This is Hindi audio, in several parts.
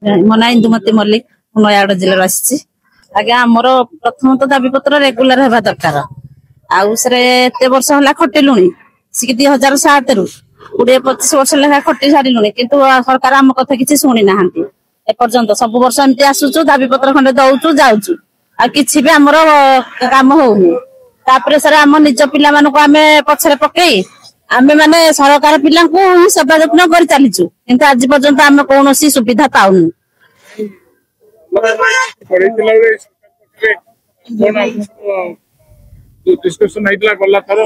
ମୋ ନାଁ ଇନ୍ଦୁମତି ମଲ୍ଲିକ, ମୁଁ ନୟାଗଡ଼ ଜିଲ୍ଲାରୁ ଆସିଛି। ଆଜ୍ଞା ଆମର ପ୍ରଥମ ତ ଦାବି ପତ୍ର ରେଗୁଲାର ହେବା ଦରକାର। ଆଉ ସେରେ ଏତେ ବର୍ଷ ହେଲା ଖଟିଲୁଣି, ସିକି 2007 ରୁ 20-25 ବର୍ଷ ଲେଖା ଖଟି ସାରିଲୁଣି, କିନ୍ତୁ ସରକାର ଆମ କଥା କିଛି ଶୁଣି ନାହାନ୍ତି ଏପର୍ଯ୍ୟନ୍ତ। ସବୁ ବର୍ଷ ଏମିତି ଆସୁଛୁ, ଦାବି ପତ୍ର ଖଣ୍ଡେ ଦଉଛୁ ଯାଉଛୁ, ଆଉ କିଛି ବି ଆମର କାମ ହଉନି। ତାପରେ ସାର୍ ଆମ ନିଜ ପିଲାମାନଙ୍କୁ ଆମେ ପଛରେ ପକେଇ ଆମେ ମାନେ ସରକାର ପିଲାଙ୍କୁ ସେବା ଯତ୍ନ କରି ଚାଲିଛୁ, କିନ୍ତୁ ଆଜି ପର୍ଯ୍ୟନ୍ତ ଆମେ କୌଣସି ସୁବିଧା ପାଉନୁ।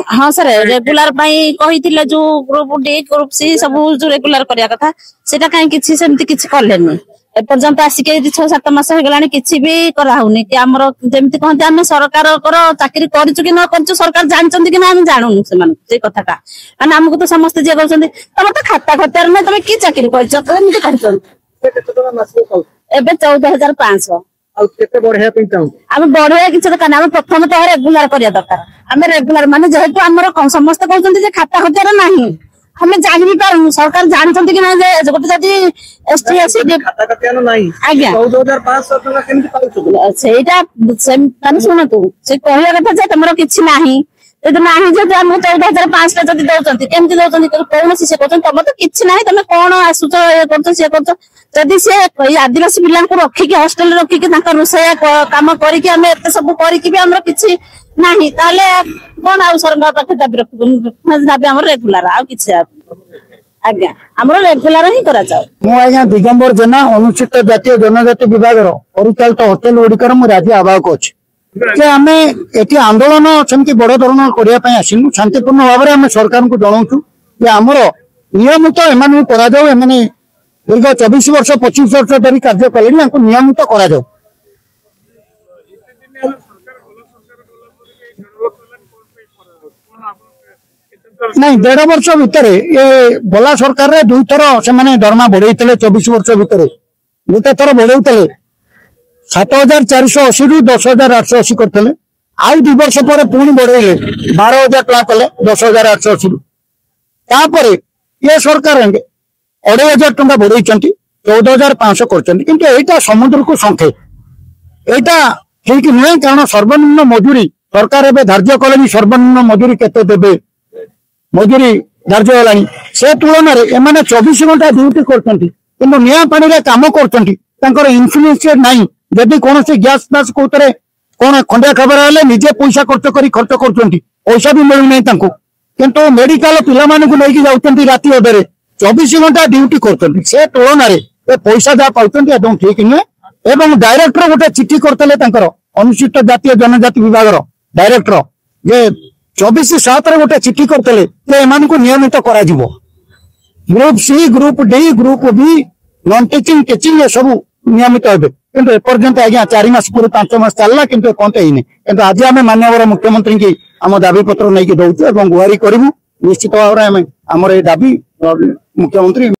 हाँ सर रेगुलर कही जो ग्रुप डी ग्रुप सी सब जो रेगुलर करने कथा सेटा कहीं किसी सेमती किसी कलेनी एपर्यंत आसिक 6-7 मास हो गलानी किसी भी कराउनी कि आमर जमती कहते आम सरकार चाकरी करूँ कि न कर सरकार जानते कि ना आम जानूनु से कथाटा मैंने आमको तो समस्त जी कर तुम तो खाता खतार ना तुम कि चाकरी कर 14,500 आम बढ़िया किसी आम प्रथम तो रेगुलर करवा दरकार आम रेगुलर माने जेहेतु आम समस्त कहते खाता खतार ना आम जान भी पारूँ सरकार जानते कि ना गोटे जदि एसटी एससी आज्ञा से शुणु से कहवा कथा तुम किसी ना ना 14,500 जब दौरान केमती दौरान कौन सी कहते तुम तो किसी ना तुम कौन आसुच ये कर जदि सी आदिवासी पिला रखिकी हस्टेल रखिकी रोषेया कम करते सब करमर किसी ना कौन आ सरकार पाखे दाबी दाबी आम रेगुलर आज्ञा आम रेगुलर ही कर दिगंबर जेना अनुसूचित जातीय जनजाति विभाग परिचालित होटेल गुड़िकर राज्य आवाहक अच्छे आम ये आंदोलन सेमती बड़ धरण करने आसनु शांतिपूर्ण भाव में सरकार को जनाऊँ कि आमर नियमित एम करा दीर्घ 24 वर्ष 25 वर्ष धरी कार्य कले नियमित करा नहीं 1.5 वर्ष भितर ये बला सरकार रे 2 थर से दरमा बढ़े 24 वर्ष भितर गोटे थर बढ़े 7,480 रु 10,880 करते आउ 2 वर्ष पर पुणी बढ़े 12,000 टका कले 10,880 रु तापर ये सरकार 2,500 टका बढ़े 14,500 कर समुद्र को संखे यहाँ ठीक नुहे कारण सर्वनिम्न मजूरी सरकार एवं धार्य कले सर्वनिम्न मजूरी केते देबे मजूरी धार्य होलानी से तुलन में 24 घंटा ड्यूटी करछंती किंतु निया पानी रे काम करछंती तांकर इन्फ्लुएंस नहीं जदि कौन से गैस फ्लास कोतरे कौन खंडिया खबर हेले निजे पैसा खर्च करछंती पैसा भी मिलु नहीं तांको किंतु मेडिकल पिला माने को लेके जाउछंती राती अधरे 24 घंटा ड्यूटी करछंती से तुलन रे पैसा जा पाउछंती एकदम ठीक नुहे एवं डायरेक्टर गोटे चिट्ठी करतले तांकर अनुसूचित जातीय जनजाति विभाग डायरेक्टर जे 24/7 रे गोटे चिट्ठी करतले जे एमान को नियमित करा जिवो group C group D group B non teaching teaching ये सब नियमित हेबे किंतु एपर्यंत आज्ञा 4 मास पूरे 5 मास चलला किंतु कोनते हिने किंतु आज आमे माननीय मुख्यमंत्री की आम दाबी पत्र नहीं कि दउछु एवं गुहारी करिवु निश्चित भाव रे आमे हमर ए दाबी मुख्यमंत्री